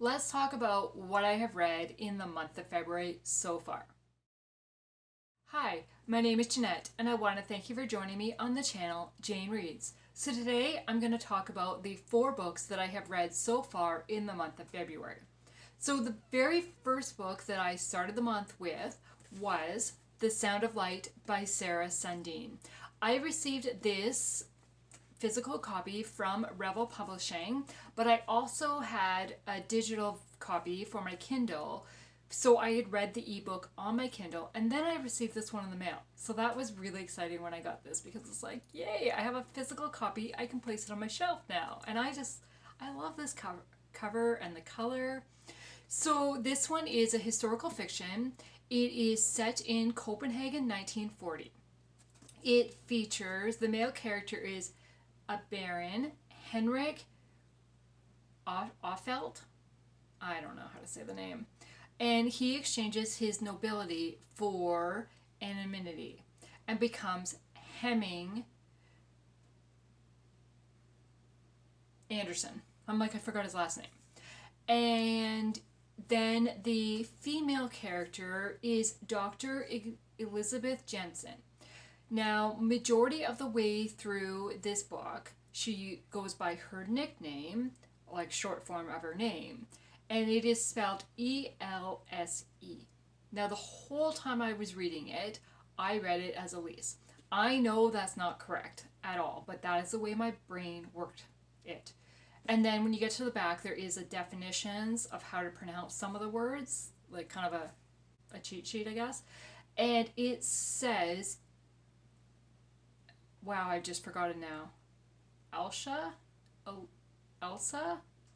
let's talk about what I have read in the month of February so far. Hi, my name is Jeanette, and I want to thank you for joining me on the channel Jane Reads. So today I'm going to talk about the 4 books that I have read so far in the month of February. So the very first book that I started the month with was The Sound of Light by Sarah Sundin. I received this physical copy from Rebel Publishing, but I also had a digital copy for my Kindle. So I had read the ebook on my Kindle, and then I received this one in the mail. So that was really exciting when I got this, because it's like, yay, I have a physical copy. I can place it on my shelf now. And I love this cover and the color. So this one is a historical fiction. It is set in Copenhagen, 1940. It features, the male character is a Baron, Henrik Offelt. I don't know how to say the name. And he exchanges his nobility for anonymity and becomes Hemming Anderson. I forgot his last name. And then the female character is Dr. Elizabeth Jensen. Now, majority of the way through this book, she goes by her nickname, like short form of her name, and it is spelled E-L-S-E. Now, the whole time I was reading it, I read it as Elise. I know that's not correct at all, but that is the way my brain worked it. And then when you get to the back, there is a definitions of how to pronounce some of the words, like kind of a cheat sheet, I guess. And it says, wow, I just forgot it now. Elsa?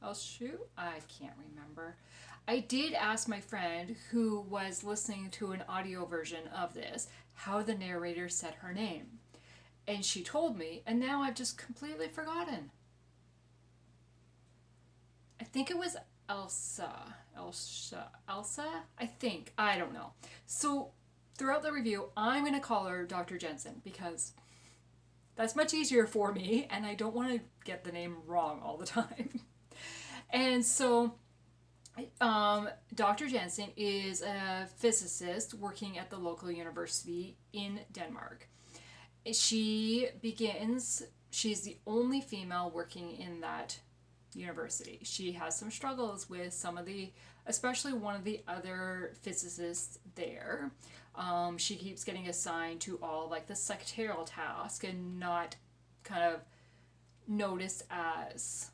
Elshu? I can't remember. I did ask my friend who was listening to an audio version of this how the narrator said her name. And she told me, and now I've just completely forgotten. I think it was Elsa, I think. I don't know. So throughout the review, I'm going to call her Dr. Jensen because that's much easier for me, and I don't want to get the name wrong all the time. And so Dr. Jensen is a physicist working at the local university in Denmark. She's the only female working in that university. She has some struggles with especially one of the other physicists there. She keeps getting assigned to all like the secretarial task and not kind of noticed as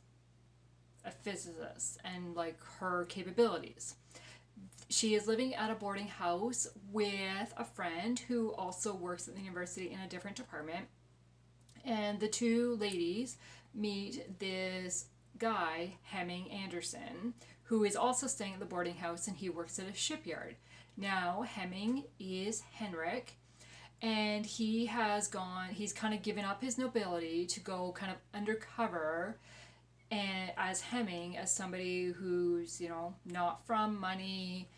a physicist and like her capabilities. She is living at a boarding house with a friend who also works at the university in a different department. And the two ladies meet this guy, Hemming Anderson, who is also staying at the boarding house, and he works at a shipyard. Now, Hemming is Henrik, and he's kind of given up his nobility to go kind of undercover and as Hemming, as somebody who's, not from money,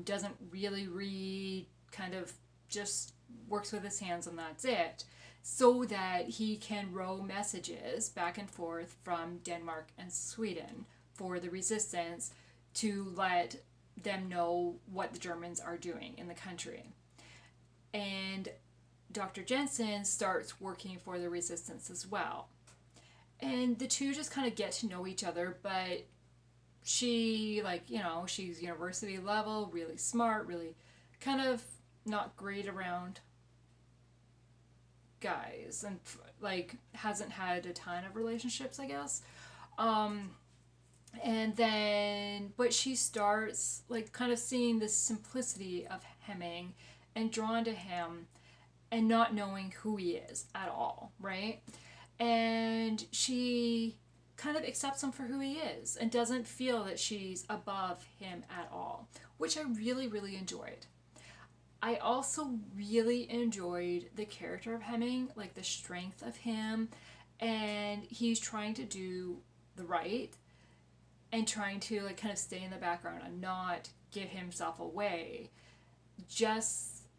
doesn't really read, kind of just works with his hands and that's it, so that he can row messages back and forth from Denmark and Sweden for the resistance to let them know what the Germans are doing in the country. And Dr. Jensen starts working for the resistance as well. And the two just kind of get to know each other, but she, she's university level, really smart, really kind of not great around guys, and hasn't had a ton of relationships, I guess. And then, but she starts kind of seeing the simplicity of Hemming and drawn to him and not knowing who he is at all, right? And she kind of accepts him for who he is and doesn't feel that she's above him at all, which I really, really enjoyed. I also really enjoyed the character of Hemming, the strength of him, and he's trying to do the right and trying to kind of stay in the background and not give himself away.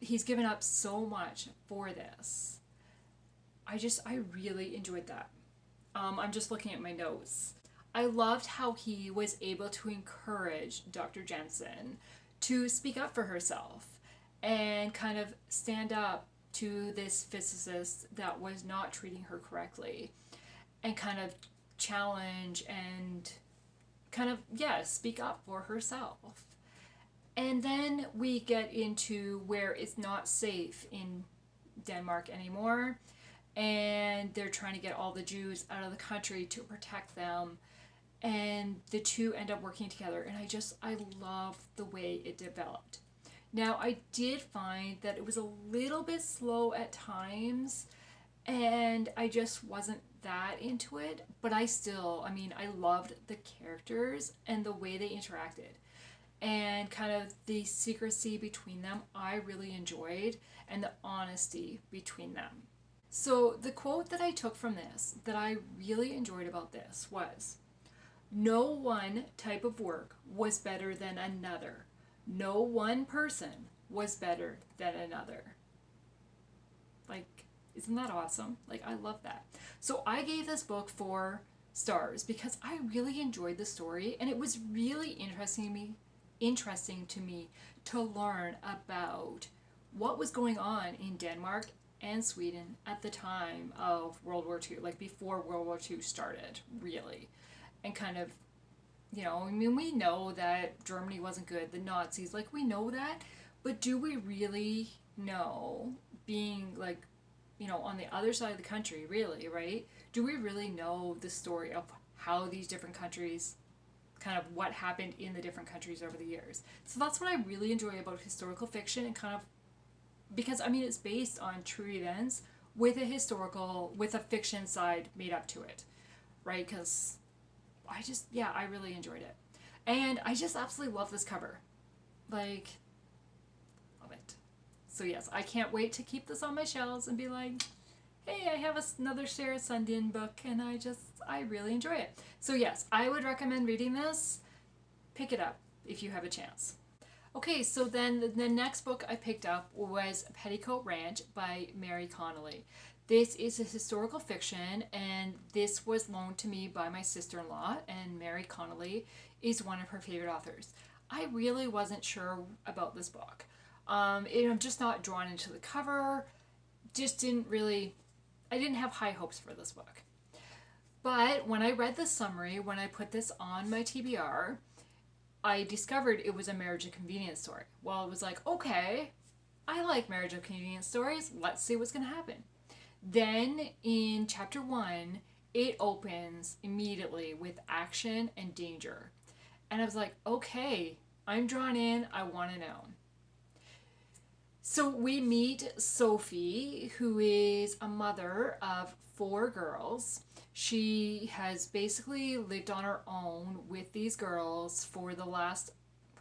He's given up so much for this. I really enjoyed that. I'm just looking at my notes. I loved how he was able to encourage Dr. Jensen to speak up for herself and kind of stand up to this physicist that was not treating her correctly, and kind of challenge and kind of, yeah, speak up for herself. And then we get into where it's not safe in Denmark anymore, and they're trying to get all the Jews out of the country to protect them, and the two end up working together, and I love the way it developed. Now, I did find that it was a little bit slow at times, and I just wasn't that into it, but I loved the characters and the way they interacted, and kind of the secrecy between them I really enjoyed, and the honesty between them. So the quote that I took from this that I really enjoyed about this was, "No one type of work was better than another. No one person was better than another." Like, isn't that awesome? Like, I love that. So I gave this book 4 stars because I really enjoyed the story, and it was really interesting to me to learn about what was going on in Denmark and Sweden at the time of World War II, like before World War II started, really. And kind of, we know that Germany wasn't good, the Nazis, like, we know that, but do we really know, being like, on the other side of the country, really, right? Do we really know the story of how these different countries, kind of what happened in the different countries over the years? So that's what I really enjoy about historical fiction, and kind of, because it's based on true events with a fiction side made up to it, right? Because I really enjoyed it. And I just absolutely love this cover. Like, love it. So yes, I can't wait to keep this on my shelves and be like, hey, I have another Sarah Sundin book, and I really enjoy it. So yes, I would recommend reading this. Pick it up if you have a chance. Okay, so then the next book I picked up was Petticoat Ranch by Mary Connealy. This is a historical fiction, and this was loaned to me by my sister-in-law, and Mary Connealy is one of her favorite authors. I really wasn't sure about this book. I'm just not drawn into the cover. I didn't have high hopes for this book. But when I read the summary, when I put this on my TBR, I discovered it was a marriage of convenience story. Well, it was like, okay, I like marriage of convenience stories. Let's see what's going to happen. Then in chapter 1, it opens immediately with action and danger. And I was like, okay, I'm drawn in. I want to know. So we meet Sophie, who is a mother of 4 girls. She has basically lived on her own with these girls for the last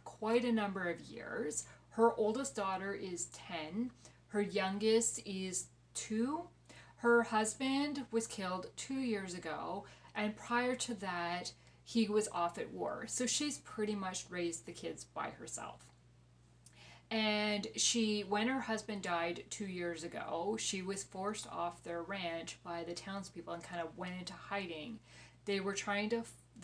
quite a number of years. Her oldest daughter is 10. Her youngest is 2. Her husband was killed 2 years ago, and prior to that, he was off at war. So she's pretty much raised the kids by herself. And when her husband died 2 years ago, she was forced off their ranch by the townspeople and kind of went into hiding. The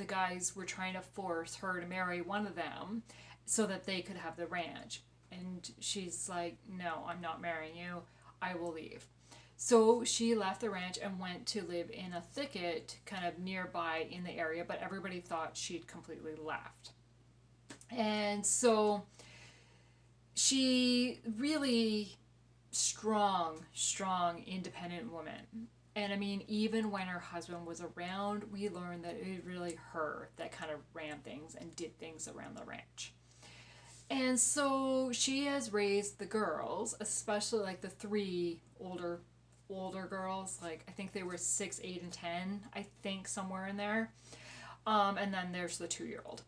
guys were trying to force her to marry one of them so that they could have the ranch. And she's like, no, I'm not marrying you. I will leave. So she left the ranch and went to live in a thicket kind of nearby in the area, but everybody thought she'd completely left. And so she really strong, independent woman. And even when her husband was around, we learned that it was really her that kind of ran things and did things around the ranch. And so she has raised the girls, especially like the 3 older girls. Like, I think they were 6, 8, and 10, I think, somewhere in there. And then there's the 2-year-old.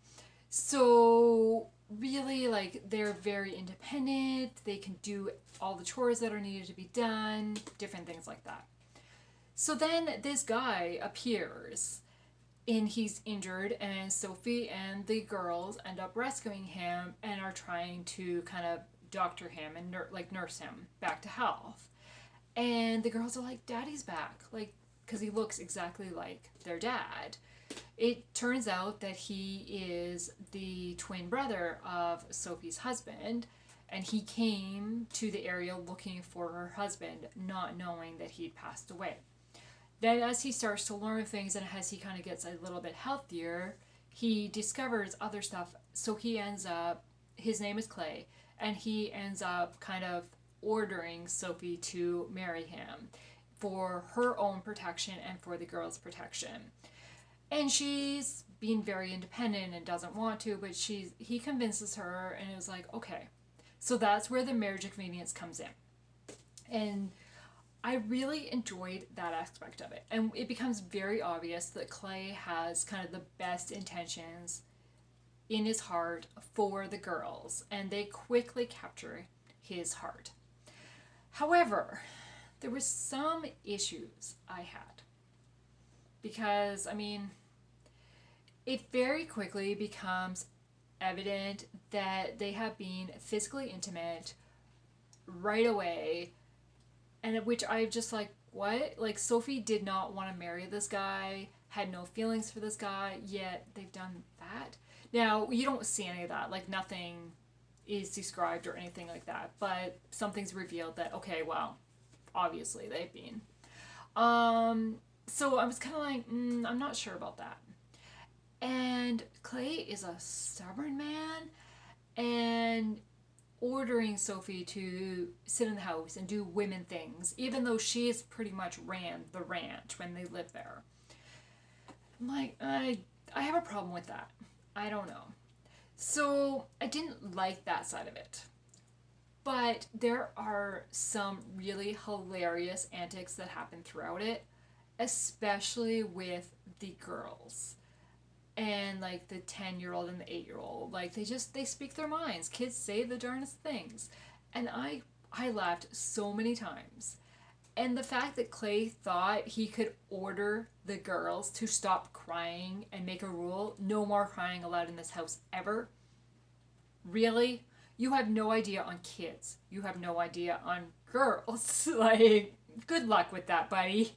So really, like, they're very independent. They can do all the chores that are needed to be done, different things like that. So then this guy appears, and he's injured, and Sophie and the girls end up rescuing him and are trying to kind of doctor him and nurse him back to health. And the girls are like, Daddy's back, like, because he looks exactly like their dad. It turns out that he is the twin brother of Sophie's husband, and he came to the area looking for her husband, not knowing that he'd passed away. Then, as he starts to learn things and as he kind of gets a little bit healthier, he discovers other stuff. So he ends up, his name is Clay, and he ends up kind of ordering Sophie to marry him for her own protection and for the girl's protection. And she's being very independent and doesn't want to, but he convinces her, and it was like, okay. So that's where the marriage of convenience comes in. And I really enjoyed that aspect of it. And it becomes very obvious that Clay has kind of the best intentions in his heart for the girls, and they quickly capture his heart. However, there were some issues I had. Because, I mean, it very quickly becomes evident that they have been physically intimate right away, and which I just like, what? Like, Sophie did not want to marry this guy, had no feelings for this guy, yet they've done that. Now, you don't see any of that. Like, nothing is described or anything like that, but something's revealed that, okay, well, obviously they've been. So I was kind of like, I'm not sure about that. And Clay is a stubborn man, and ordering Sophie to sit in the house and do women things, even though she has pretty much ran the ranch when they lived there. I'm like, I have a problem with that. I don't know. So I didn't like that side of it. But there are some really hilarious antics that happen throughout it, especially with the girls. And like the 10-year-old and the 8-year-old, like they speak their minds. Kids say the darndest things. And I laughed so many times. And the fact that Clay thought he could order the girls to stop crying and make a rule, no more crying allowed in this house ever. Really? You have no idea on kids. You have no idea on girls. Like, good luck with that, buddy.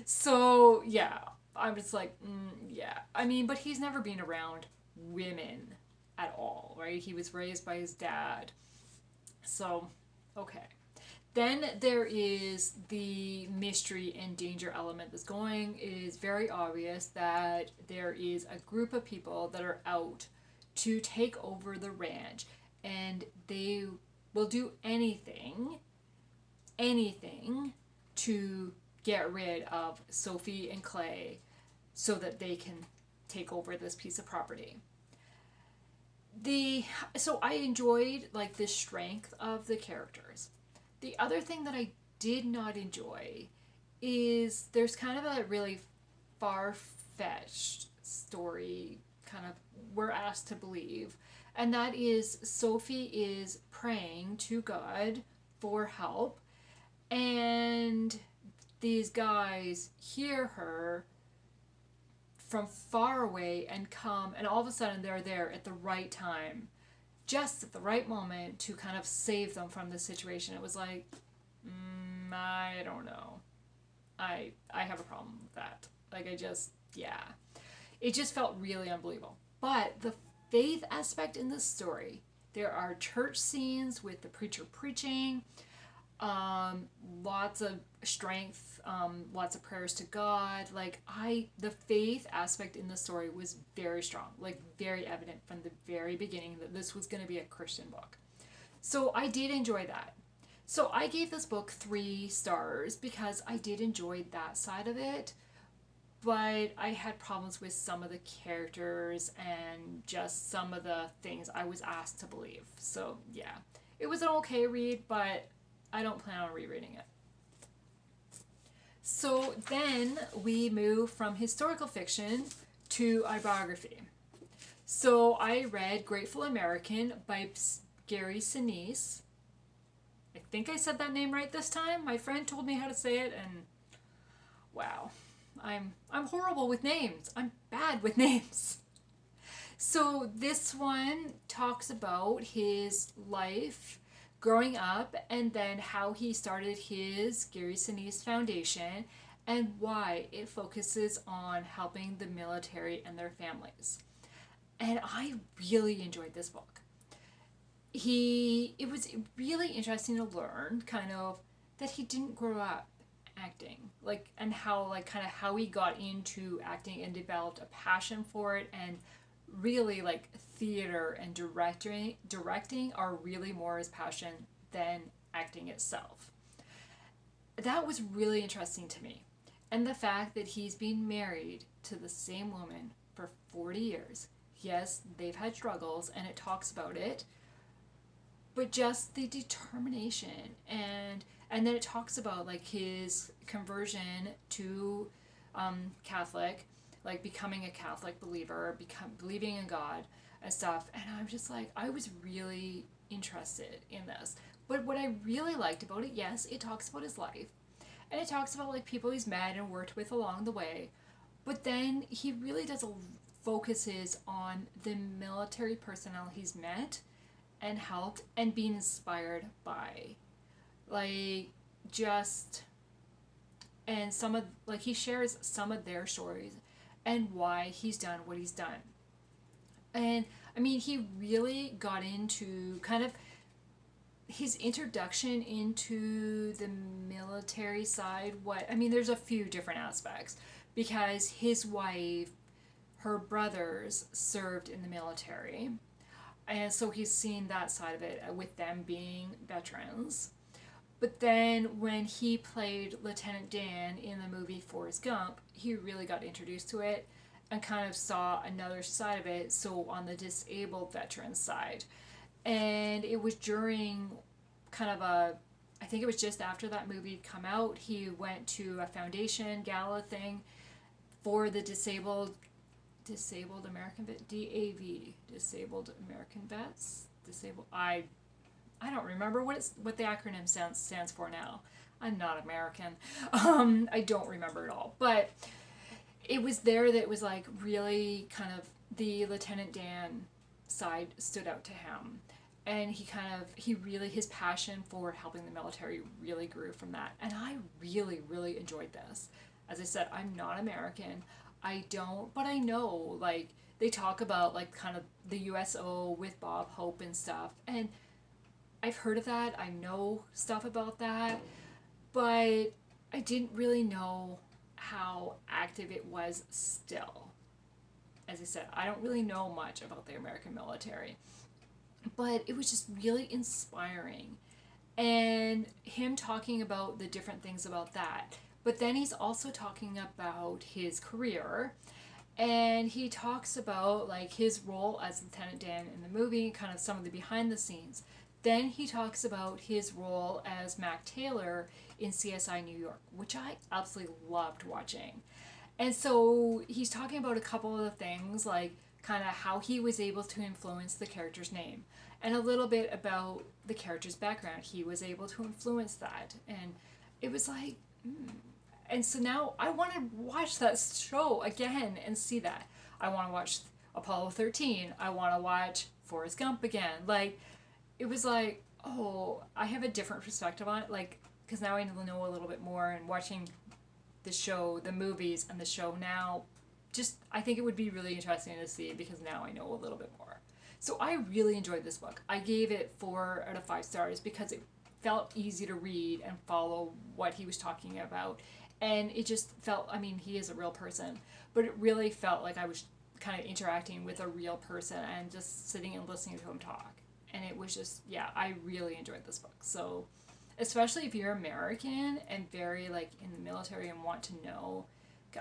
So, yeah. I was like, yeah. I mean, but he's never been around women at all, right? He was raised by his dad. So, okay. Then there is the mystery and danger element that's going. It is very obvious that there is a group of people that are out to take over the ranch, and they will do anything to get rid of Sophie and Clay so that they can take over this piece of property. So I enjoyed like the strength of the characters. The other thing that I did not enjoy is there's kind of a really far-fetched story kind of we're asked to believe, and that is Sophie is praying to God for help, and these guys hear her from far away and come, and all of a sudden they're there at the right time, just at the right moment to kind of save them from the situation. It was like, I don't know. I have a problem with that. Like, it just felt really unbelievable. But the faith aspect in this story, there are church scenes with the preacher preaching, lots of strength, lots of prayers to God. Like, the faith aspect in the story was very strong, like very evident from the very beginning that this was going to be a Christian book. So I did enjoy that. So I gave this book 3 stars because I did enjoy that side of it, but I had problems with some of the characters and just some of the things I was asked to believe. So yeah, it was an okay read, but I don't plan on rereading it. So then we move from historical fiction to a biography. So I read Grateful American by Gary Sinise. I think I said that name right this time. My friend told me how to say it, and wow, I'm horrible with names. I'm bad with names. So this one talks about his life growing up, and then how he started his Gary Sinise Foundation, and why it focuses on helping the military and their families. And I really enjoyed this book. It was really interesting to learn kind of that he didn't grow up acting, like, and how, like, kind of how he got into acting and developed a passion for it, and really, like, theater and directing are really more his passion than acting itself. That was really interesting to me. And the fact that he's been married to the same woman for 40 years. Yes, they've had struggles and it talks about it, but just the determination, and then it talks about, like, his conversion to Catholic, like becoming a Catholic believer, believing in God and stuff. And I'm just like, I was really interested in this. But what I really liked about it, yes, it talks about his life, and it talks about, like, people he's met and worked with along the way, but then he really does focuses on the military personnel he's met and helped and being inspired by, like, just, and some of, like, he shares some of their stories and why he's done what he's done. And I mean, he really got into kind of his introduction into the military side. There's a few different aspects, because his wife, her brothers served in the military, and so he's seen that side of it with them being veterans. But then when he played Lieutenant Dan in the movie Forrest Gump, he really got introduced to it and kind of saw another side of it, so on the disabled veteran side. And it was during kind of I think it was just after that movie had come out, he went to a foundation gala thing for the disabled American vet, DAV, disabled American vets, I don't remember what the acronym stands for now. I'm not American. I don't remember it all, but it was there that it was, like, really kind of the Lieutenant Dan side stood out to him, and his passion for helping the military really grew from that. And I really, really enjoyed this. As I said, I'm not American. But I know, like, they talk about, like, kind of the USO with Bob Hope and stuff, and I've heard of that. I know stuff about that, but I didn't really know how active it was still. As I said, I don't really know much about the American military, but it was just really inspiring. And him talking about the different things about that. But then he's also talking about his career, and he talks about, like, his role as Lieutenant Dan in the movie, kind of some of the behind the scenes. Then he talks about his role as Mac Taylor in CSI New York, which I absolutely loved watching. And so he's talking about a couple of the things, like kind of how he was able to influence the character's name, and a little bit about the character's background. He was able to influence that, and it was like, And so now I want to watch that show again and see that. I want to watch Apollo 13. I want to watch Forrest Gump again. Like, it was like, oh, I have a different perspective on it, like, because now I know a little bit more, and watching the show, the movies, and the show now, just, I think it would be really interesting to see, because now I know a little bit more. So I really enjoyed this book. I gave it 4 out of 5 stars because it felt easy to read and follow what he was talking about, and it just felt, I mean, he is a real person, but it really felt like I was kind of interacting with a real person and just sitting and listening to him talk. And it was just, yeah, I really enjoyed this book. So, especially if you're American and very, like, in the military and want to know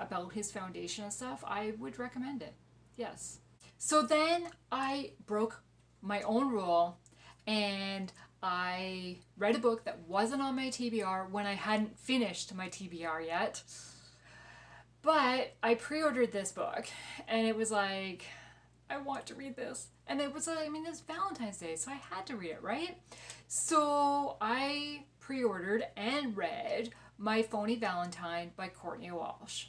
about his foundation and stuff, I would recommend it. Yes. So then I broke my own rule, and I read a book that wasn't on my TBR when I hadn't finished my TBR yet. But I pre-ordered this book, and it was like, I want to read this. And it was, it's Valentine's Day, so I had to read it, right? So I pre-ordered and read My Phony Valentine by Courtney Walsh.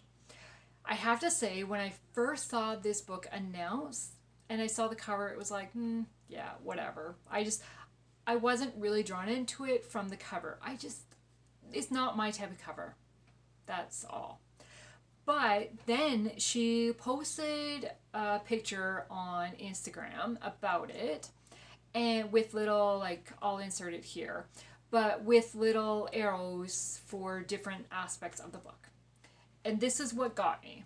I have to say, when I first saw this book announced and I saw the cover, it was like, yeah, whatever. I wasn't really drawn into it from the cover. It's not my type of cover. That's all. But then she posted a picture on Instagram about it, and with little, like, I'll insert it here, but with little arrows for different aspects of the book. And this is what got me: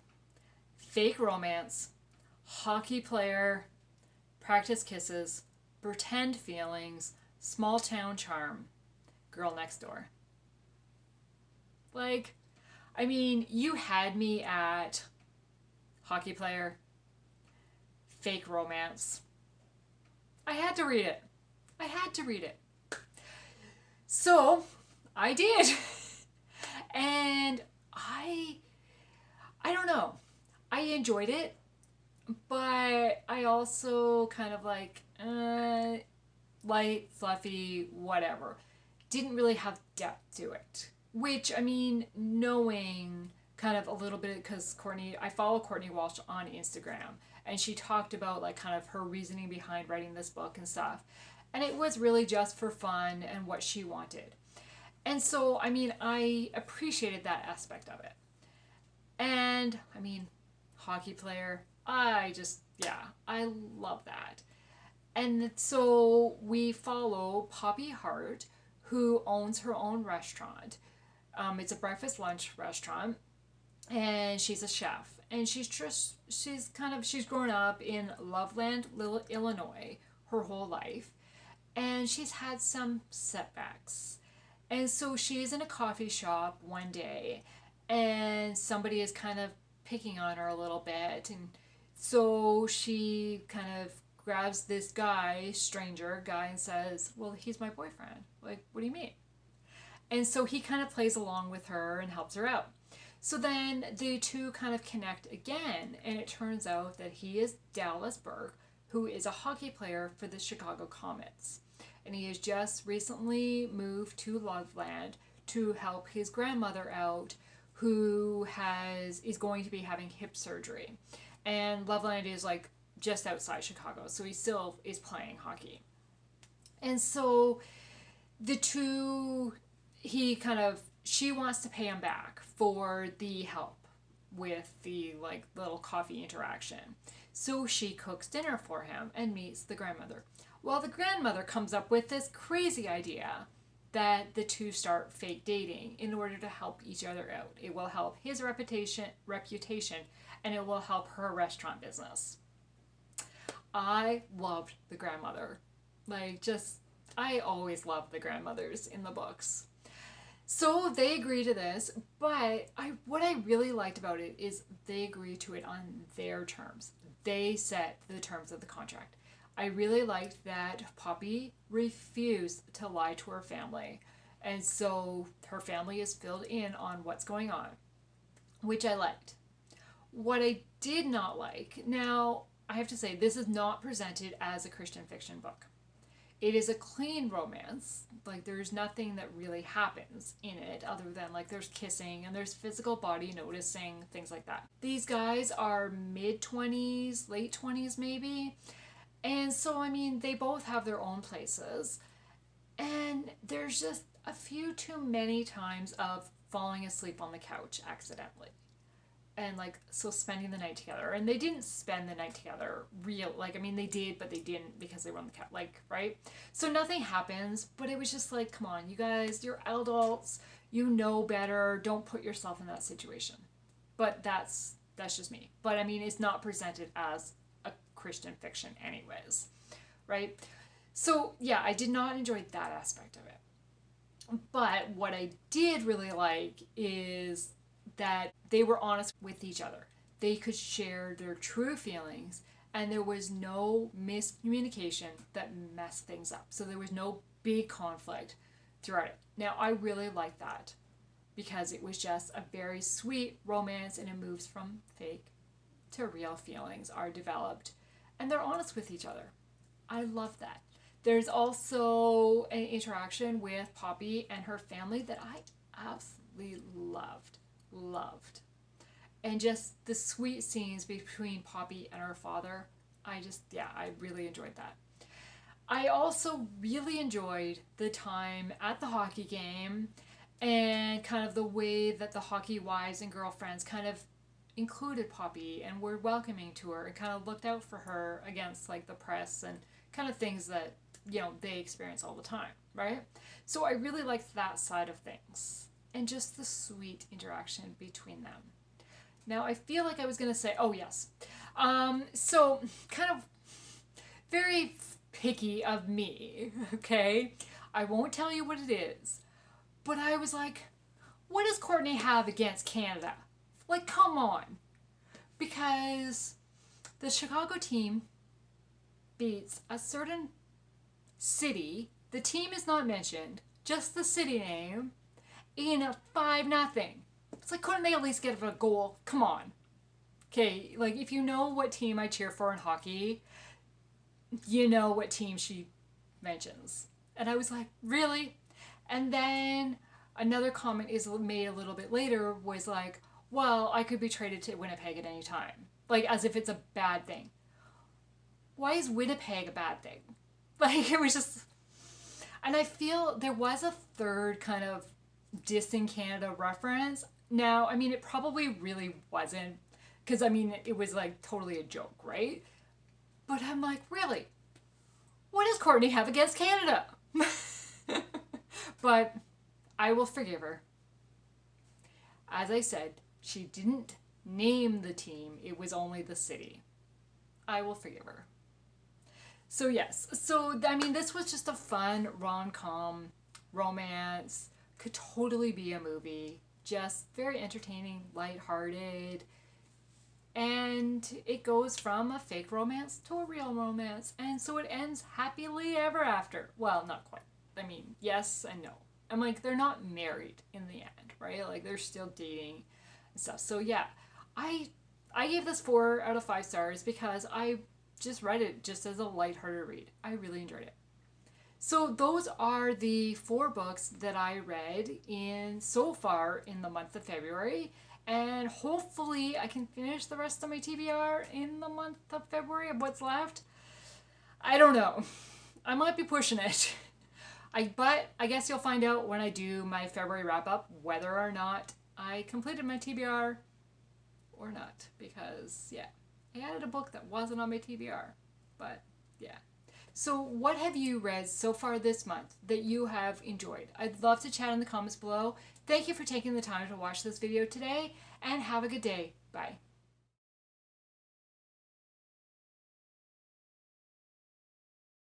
fake romance, hockey player, practice kisses, pretend feelings, small town charm, girl next door. Like, I mean, you had me at hockey player, fake romance. I had to read it. I had to read it. So, I did. And I don't know. I enjoyed it, but I also kind of like, light, fluffy, whatever. Didn't really have depth to it. Which, I mean, knowing kind of a little bit, because I follow Courtney Walsh on Instagram, and she talked about like kind of her reasoning behind writing this book and stuff. And it was really just for fun and what she wanted. And so, I mean, I appreciated that aspect of it. And, I mean, hockey player, I love that. And so we follow Poppy Hart, who owns her own restaurant. It's a breakfast lunch restaurant, and she's a chef. And she's grown up in Loveland, Illinois, her whole life, and she's had some setbacks. And so she's in a coffee shop one day, and somebody is kind of picking on her a little bit, and so she kind of grabs this stranger guy, and says, well, he's my boyfriend. Like, what do you mean? And so he kind of plays along with her and helps her out. So then the two kind of connect again, and it turns out that he is Dallas Burke, who is a hockey player for the Chicago Comets. And he has just recently moved to Loveland to help his grandmother out, who is going to be having hip surgery. And Loveland is like just outside Chicago, so he still is playing hockey. And so the two, she wants to pay him back for the help with the like little coffee interaction. So she cooks dinner for him and meets the grandmother. Well, the grandmother comes up with this crazy idea that the two start fake dating in order to help each other out. It will help his reputation, and it will help her restaurant business. I loved the grandmother. I always loved the grandmothers in the books. So they agree to this, but what I really liked about it is they agree to it on their terms. They set the terms of the contract. I really liked that Poppy refused to lie to her family, and so her family is filled in on what's going on, which I liked. What I did not like, now I have to say, this is not presented as a Christian fiction book. It is a clean romance. Like, there's nothing that really happens in it other than like there's kissing and there's physical body noticing, things like that. These guys are mid-20s, late 20s maybe. And so, I mean, they both have their own places. And there's just a few too many times of falling asleep on the couch accidentally. And so spending the night together. And they didn't spend the night together they did, but they didn't because they were on the couch, right? So nothing happens, but it was just like, come on, you guys, you're adults, you know better, don't put yourself in that situation. But that's just me. But I mean, it's not presented as a Christian fiction anyways, right? So yeah, I did not enjoy that aspect of it. But what I did really like is that they were honest with each other. They could share their true feelings, and there was no miscommunication that messed things up. So there was no big conflict throughout it. Now, I really like that because it was just a very sweet romance, and it moves from fake to real. Feelings are developed, and they're honest with each other. I love that. There's also an interaction with Poppy and her family that I absolutely loved. And just the sweet scenes between Poppy and her father, I really enjoyed that. I also really enjoyed the time at the hockey game and kind of the way that the hockey wives and girlfriends kind of included Poppy and were welcoming to her and kind of looked out for her against like the press and kind of things that, you know, they experience all the time, right? So I really liked that side of things and just the sweet interaction between them. Now I feel like I was going to say, oh yes. So kind of very picky of me, okay? I won't tell you what it is, but I was like, what does Courtney have against Canada? Like, come on. Because the Chicago team beats a certain city, the team is not mentioned, just the city name, in a 5-0. It's like, couldn't they at least get a goal? Come on. Okay, like, if you know what team I cheer for in hockey, you know what team she mentions. And I was like, really? And then another comment is made a little bit later was like, well, I could be traded to Winnipeg at any time. Like, as if it's a bad thing. Why is Winnipeg a bad thing? Like, it was just... And I feel there was a third kind of dissing Canada reference. Now, I mean, it probably really wasn't. Because, I mean, it was, like, totally a joke, right? But I'm like, really? What does Courtney have against Canada? But I will forgive her. As I said, she didn't name the team. It was only the city. I will forgive her. So yes. So, I mean, this was just a fun rom-com romance. Could totally be a movie. Just very entertaining, lighthearted. And it goes from a fake romance to a real romance. And so it ends happily ever after. Well, not quite. I mean, yes and no. I'm like, they're not married in the end, right? Like, they're still dating and stuff. So yeah, I gave this 4 out of 5 stars because I just read it just as a lighthearted read. I really enjoyed it. So those are the 4 books that I read so far in the month of February. And hopefully I can finish the rest of my TBR in the month of February of what's left. I don't know. I might be pushing it. But I guess you'll find out when I do my February wrap-up whether or not I completed my TBR or not. Because, yeah, I added a book that wasn't on my TBR. But, yeah. So what have you read so far this month that you have enjoyed? I'd love to chat in the comments below. Thank you for taking the time to watch this video today, and have a good day. Bye.